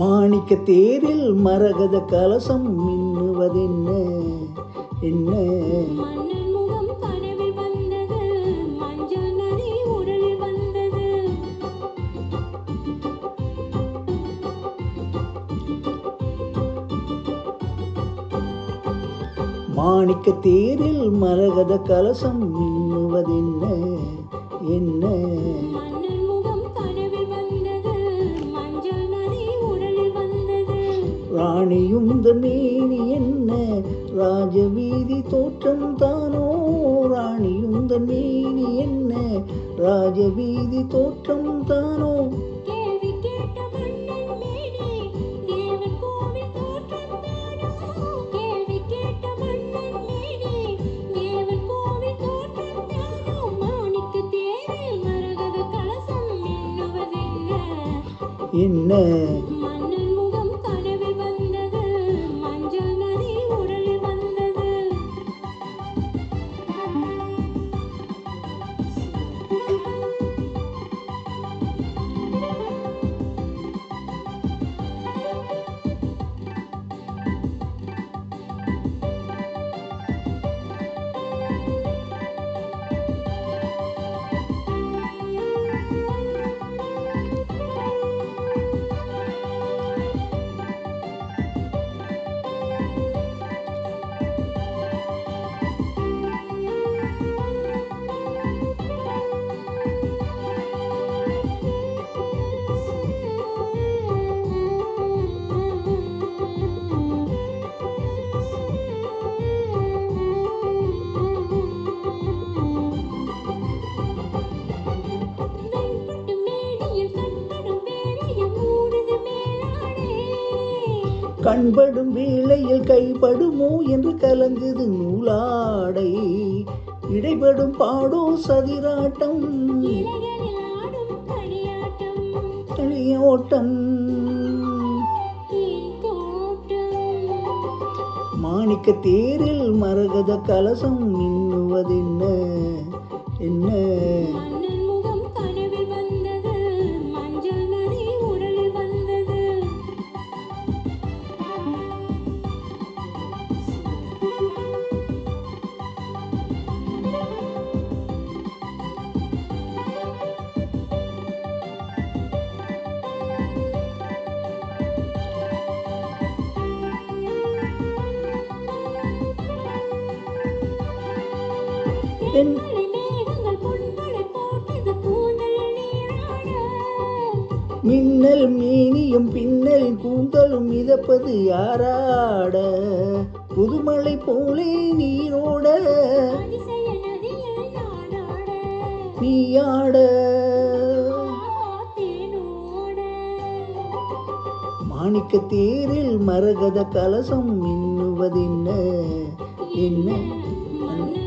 மாணிக்க தேரில் மரகத கலசம் மின்னுவதென்ன என்ன? மன்னன் முகம் கனவில் வந்தது, மஞ்சள் நதி உடலில் வந்தது. மாணிக்க தேரில் மரகத கலசம் மின்னுவதென்ன என்ன? மன்னன் முகம் கனவில் வந்தது, மஞ்சள் நதி உடலில் வந்தது. ராணியுந்த மேனி என்ன ராஜவீதி தோற்றம் தானோ? ராணியுந்த மேனி என்ன ராஜவீதி தோற்றம் தானோ? கேள்வி கேட்ட மன்னன் மேனி தேவன் கோவில் தோற்றம் தானோ? கேள்வி கேட்ட மன்னன் மேனி தேவன் கோவில் தோற்றம் தானோ? மாணிக்க தேரில் மரகத கலசம் மின்னுவதென்ன என்ன? மன்னன் முகம் கனவில் வந்தது, மஞ்சள் நதி உடலில் வந்தது. வெண்பட்டு மேனியில் கண்படும் வேளையில் மூடுது மேலாடை. கண்படும் வேளையில் கைப்படுமோ என்று கலங்குது நூலாடை. இடைபடும் பாடோ சதிராட்டம் இலைகளில் ஆடும் களியாட்டம், களியோட்டம். தோட்டம். மாணிக்க தேரில் மரகத கலசம் மின்னுவதென்ன என்ன? மன்னன் முகம் கனவில் வந்தது, மஞ்சள் நதி உடலில் வந்தது. தென்மலை மேகங்கள் பொன்மழை போட்டது கூந்தலில் நீராட. மின்னல் மேனியும் பின்னலின் கூந்தலும் மிதப்பது யாராட? புதுமழை போலே நீரோட அதிசய நதியில் நாடாட. நீயாட. தேனோட. மாணிக்க தேரில் மரகத கலசம் மின்னுவதென்ன என்ன? மன்னன்